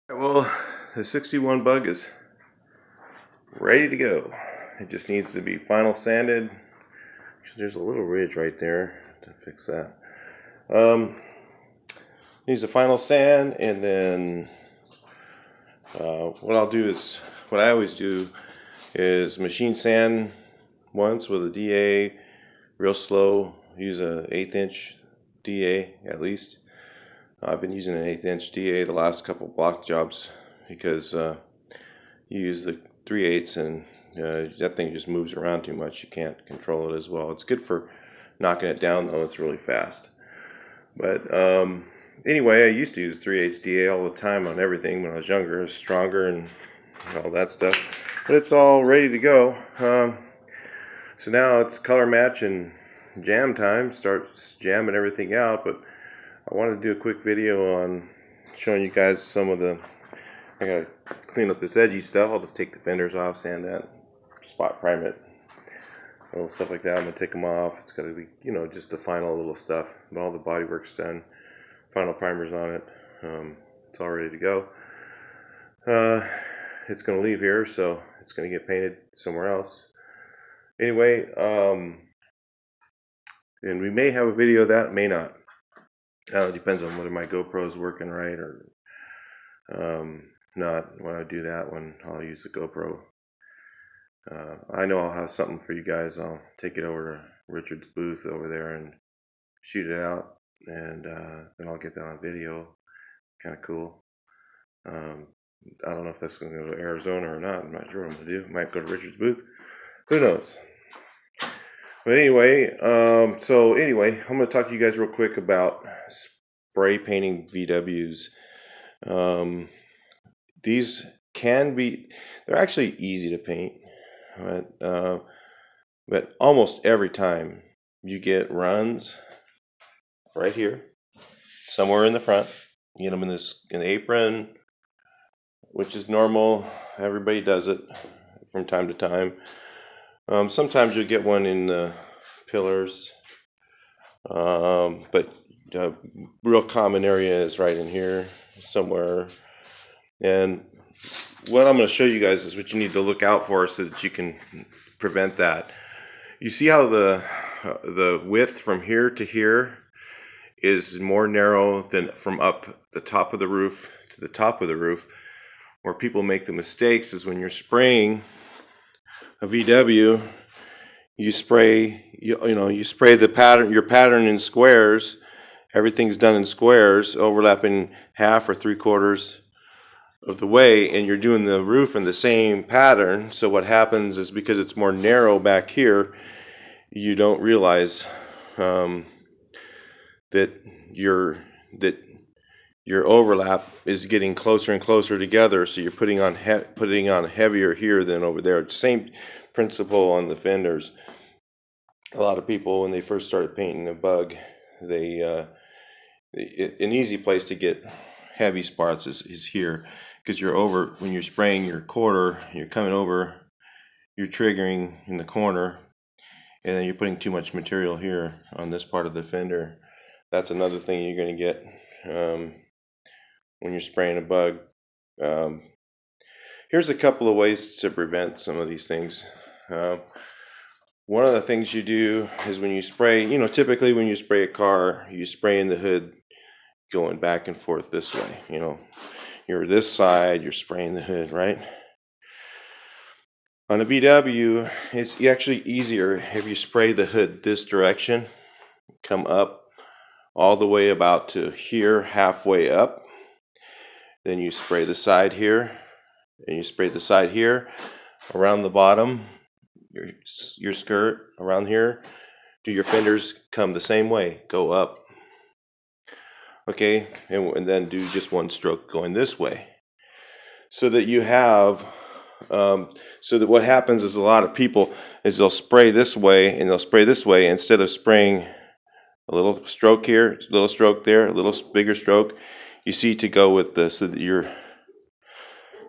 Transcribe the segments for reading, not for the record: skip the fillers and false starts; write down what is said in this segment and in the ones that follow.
Well, the 61 bug is ready to go. It just needs to be final sanded. There's a little ridge right there to fix that. Needs a final sand, and then what I always do is machine sand once with a DA, real slow. Use a 1/8 inch DA at least. I've been using an 1/8 inch DA the last couple block jobs because you use the 3/8 and that thing just moves around too much. You can't control it as well. It's good for knocking it down though. It's really fast. But anyway, I used to use 3/8 DA all the time on everything when I was younger. It was stronger and all that stuff. But it's all ready to go. So now it's color match and jam time. Starts jamming everything out. But I wanted to do a quick video on showing you guys some of the. I gotta clean up this edgy stuff. I'll just take the fenders off, sand that, spot prime it, little stuff like that. I'm gonna take them off. It's gotta be, just the final little stuff. But all the body work's done. Final primers on it. It's all ready to go. It's gonna leave here, so it's gonna get painted somewhere else. Anyway, and we may have a video of that, may not. It depends on whether my GoPro is working right or not. When I do that one, I'll use the GoPro. I know I'll have something for you guys. I'll take it over to Richard's booth over there and shoot it out, and then I'll get that on video. Kind of cool. I don't know if that's going to go to Arizona or not. I'm not sure what I'm going to do. Might go to Richard's booth. Who knows? But anyway, I'm going to talk to you guys real quick about spray painting VWs. These they're actually easy to paint, but almost every time you get runs right here, somewhere in the front. You get them in an apron, which is normal. Everybody does it from time to time. Sometimes you'll get one in the pillars, but the real common area is right in here somewhere. And what I'm going to show you guys is what you need to look out for so that you can prevent that. You see how the width from here to here is more narrow than from up the top of the roof to the top of the roof. Where people make the mistakes is when you're spraying a VW, you spray the pattern, your pattern in squares. Everything's done in squares, overlapping 1/2 or 3/4 of the way, and you're doing the roof in the same pattern. So what happens is, because it's more narrow back here, you don't realize that your overlap is getting closer and closer together. So you're putting on heavier here than over there. Same principle on the fenders. A lot of people, when they first started painting a bug, an easy place to get heavy spots is here, because when you're spraying your quarter, you're coming over, you're triggering in the corner, and then you're putting too much material here on this part of the fender. That's another thing you're going to get when you're spraying a bug. Here's a couple of ways to prevent some of these things. One of the things you do is when you spray, typically when you spray a car, you spray in the hood going back and forth this way. You're this side, you're spraying the hood, right? On a VW, it's actually easier if you spray the hood this direction, come up all the way about to here, halfway up. Then you spray the side here, and you spray the side here, around the bottom, your skirt, around here. Do your fenders come the same way, go up. Okay, and then do just one stroke going this way. So that you have, so that what happens is, a lot of people is they'll spray this way and they'll spray this way, instead of spraying a little stroke here, a little stroke there, a little bigger stroke. You see, to go with this, so that you're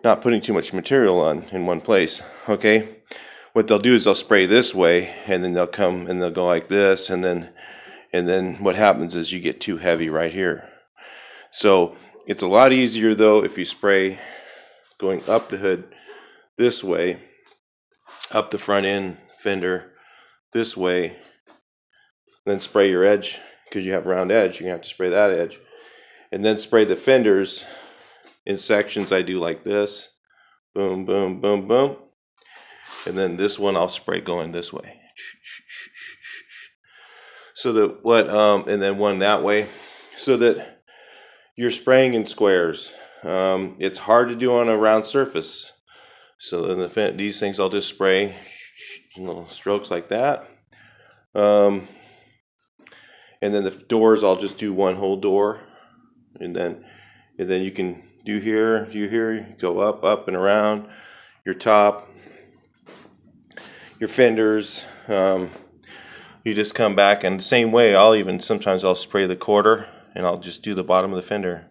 not putting too much material on in one place. Okay, what they'll do is they'll spray this way, and then they'll come and they'll go like this, and then what happens is you get too heavy right here. So It's a lot easier though if you spray going up the hood this way, up the front end fender this way, then spray your edge, because you have round edge, you're gonna have to spray that edge, and then spray the fenders in sections. I do like this, boom, boom, boom, boom, and then this one I'll spray going this way, so that and then one that way, so that you're spraying in squares. It's hard to do on a round surface, so then these things I'll just spray little strokes like that. And then the doors, I'll just do one whole door, and then you can do here, go up and around your top, your fenders. You just come back, and the same way, sometimes I'll spray the quarter, and I'll just do the bottom of the fender,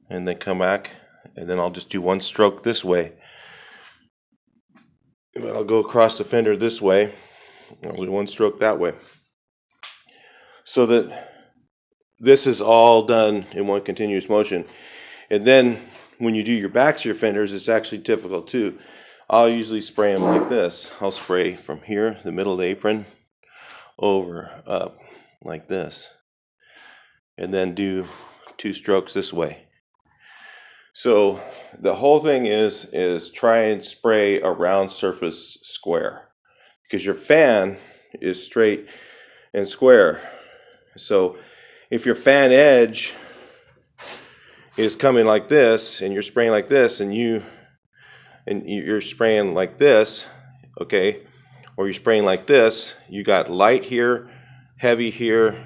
and then come back, and then I'll just do one stroke this way. But I'll go across the fender this way, I'll do one stroke that way, so that this is all done in one continuous motion. And then when you do your backs of your fenders, it's actually difficult too. I'll usually spray them like this. I'll spray from here, the middle of the apron, over, up, like this, and then do 2 strokes this way. So the whole thing is try and spray a round surface square, because your fan is straight and square. So if your fan edge is coming like this, and you're spraying like this, and you're spraying like this, okay, or you're spraying like this, you got light here, heavy here,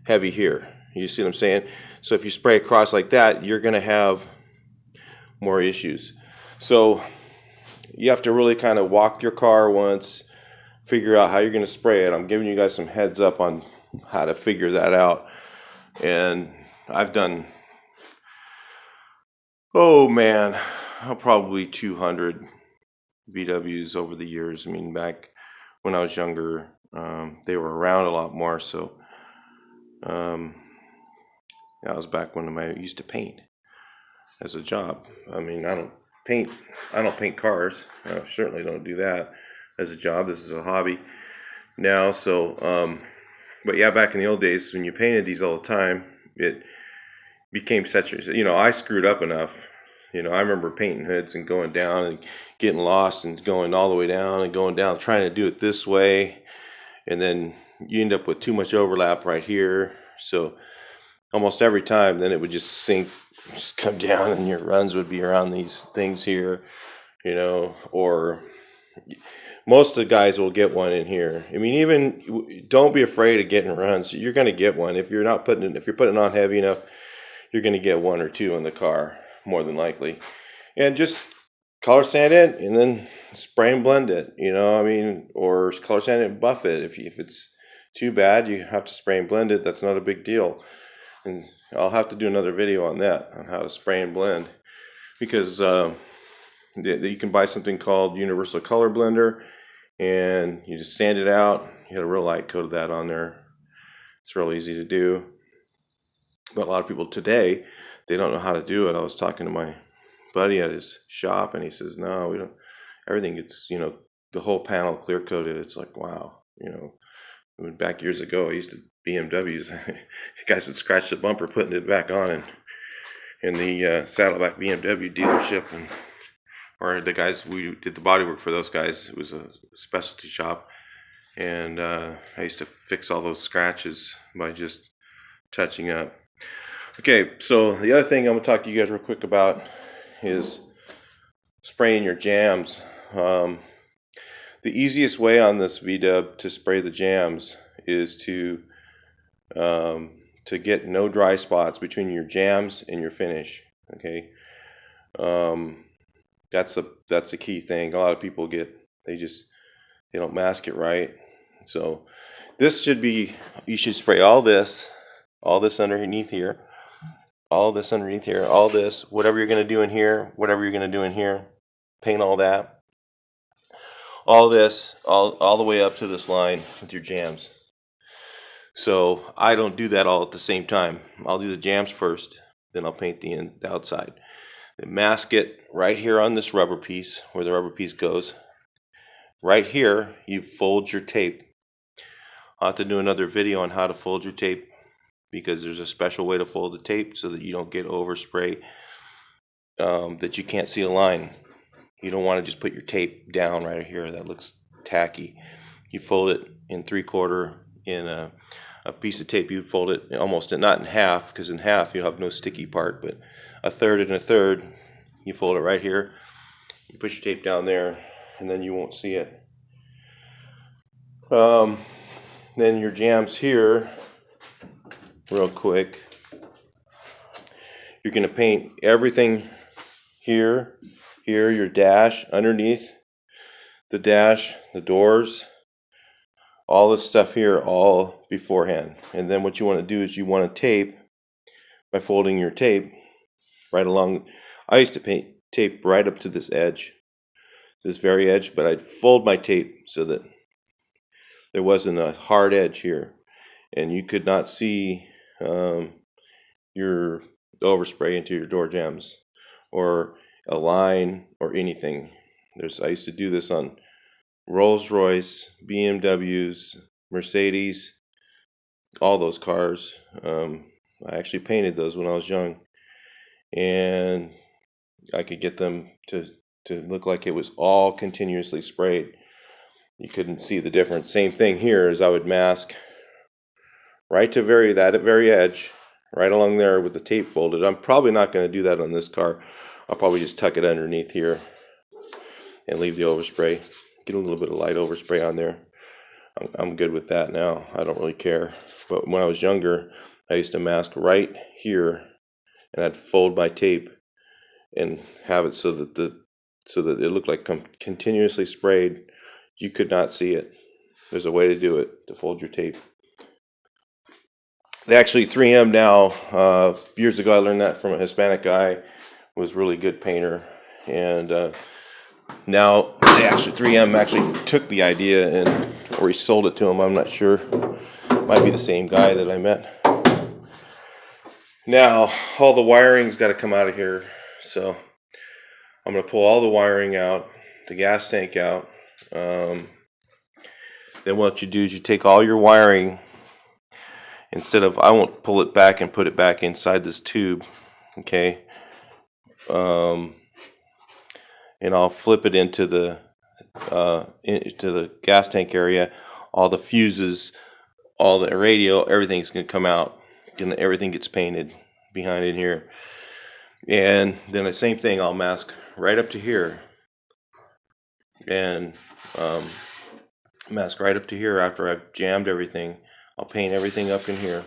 heavy here. You see what I'm saying? So if you spray across like that, you're going to have more issues. So you have to really kind of walk your car once, figure out how you're going to spray it. I'm giving you guys some heads up on how to figure that out. And I've done, oh man, probably 200 VWs over the years. I mean, back when I was younger, they were around a lot more. So that was back when I used to paint as a job. I mean, I don't paint cars. I certainly don't do that as a job. This is a hobby now. So, but yeah, back in the old days when you painted these all the time, it became such a, I screwed up enough. I remember painting hoods and going down and getting lost and going all the way down and going down, trying to do it this way. And then you end up with too much overlap right here. So almost every time, then it would just sink, just come down, and your runs would be around these things here, or most of the guys will get one in here. I mean, even don't be afraid of getting runs. You're going to get one. If you're putting it on heavy enough, you're going to get 1 or 2 in the car, more than likely. And just color sand it, and then spray and blend it, or color sand it and buff it. If it's too bad, you have to spray and blend it. That's not a big deal. And I'll have to do another video on that, on how to spray and blend, because you can buy something called Universal Color Blender, and you just sand it out. You get a real light coat of that on there. It's real easy to do. But a lot of people today, they don't know how to do it. I was talking to my buddy at his shop, and he says, no, we don't. Everything gets, the whole panel clear coated. It's like, wow, back years ago, I used to BMWs. Guys would scratch the bumper, putting it back on, and in the Saddleback BMW dealership, or the guys, we did the bodywork for those guys. It was a specialty shop, and I used to fix all those scratches by just touching up. Okay, so the other thing I'm going to talk to you guys real quick about is spraying your jams. The easiest way on this VW to spray the jams is to get no dry spots between your jams and your finish. Okay, that's a key thing. A lot of people they don't mask it right. So this should be, you should spray all this underneath here, all this, whatever you're going to do in here, paint all that, all this, all the way up to this line with your jams. So I don't do that all at the same time. I'll do the jams first, then I'll paint the outside. Then mask it right here on this rubber piece where the rubber piece goes. Right here, you fold your tape. I'll have to do another video on how to fold your tape, because there's a special way to fold the tape so that you don't get overspray, that you can't see a line. You don't want to just put your tape down right here. That looks tacky. You fold it in 3/4 in a piece of tape. You fold it almost not in half, because in half you have no sticky part, but 1/3 and 1/3. You fold it right here. You put your tape down there, and then you won't see it. Then your jams here, real quick. You're going to paint everything here, your dash, underneath the dash, the doors, all this stuff here, all beforehand. And then what you want to do is you want to tape, by folding your tape right along. I used to paint tape right up to this edge, this very edge, but I'd fold my tape so that there wasn't a hard edge here, and you could not see your overspray into your door jambs or a line or anything. I used to do this on Rolls-Royce, BMWs, Mercedes, all those cars. I actually painted those when I was young, and I could get them to look like it was all continuously sprayed. You couldn't see the difference. Same thing here, as I would mask right to that very edge, right along there with the tape folded. I'm probably not going to do that on this car. I'll probably just tuck it underneath here and leave the overspray. Get a little bit of light overspray on there. I'm good with that now. I don't really care. But when I was younger, I used to mask right here, and I'd fold my tape and have it so that it looked like continuously sprayed. You could not see it. There's a way to do it, to fold your tape. They actually 3M now. Years ago, I learned that from a Hispanic guy who was a really good painter, and now they 3M actually took the idea or he sold it to him. I'm not sure. Might be the same guy that I met. Now all the wiring's got to come out of here, so I'm going to pull all the wiring out, the gas tank out. Then what you do is you take all your wiring. I won't pull it back and put it back inside this tube, okay? And I'll flip it into the gas tank area. All the fuses, all the radio, everything's gonna come out. Everything gets painted behind in here. And then the same thing, I'll mask right up to here, and mask right up to here after I've jammed everything. I'll paint everything up in here,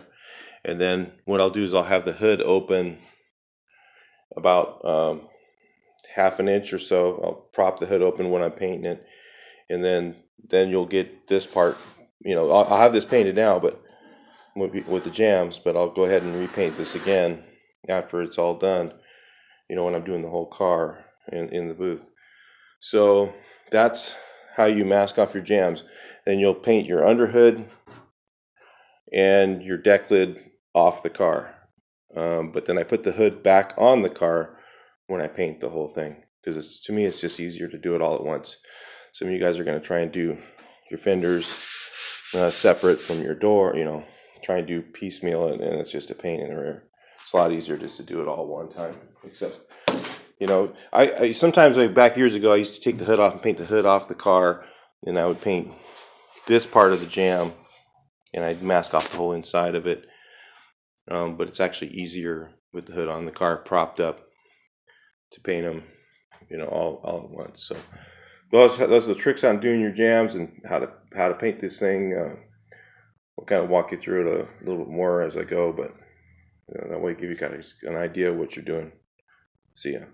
and then what I'll do is I'll have the hood open about 1/2 inch or so. I'll prop the hood open when I'm painting it, and then you'll get this part. I'll have this painted now, but with the jams, but I'll go ahead and repaint this again after it's all done. When I'm doing the whole car in the booth. So that's how you mask off your jams. Then you'll paint your underhood and your deck lid off the car. But then I put the hood back on the car when I paint the whole thing, because to me it's just easier to do it all at once. Some of you guys are going to try and do your fenders separate from your door, try and do piecemeal, and it's just a pain in the rear. It's a lot easier just to do it all at one time. Except, I sometimes, back years ago, I used to take the hood off and paint the hood off the car, and I would paint this part of the jam, and I'd mask off the whole inside of it. But it's actually easier with the hood on the car propped up to paint them, all at once. So those are the tricks on doing your jams and how to paint this thing. I'll kind of walk you through it a little bit more as I go, but that way give you kind of an idea of what you're doing. See ya.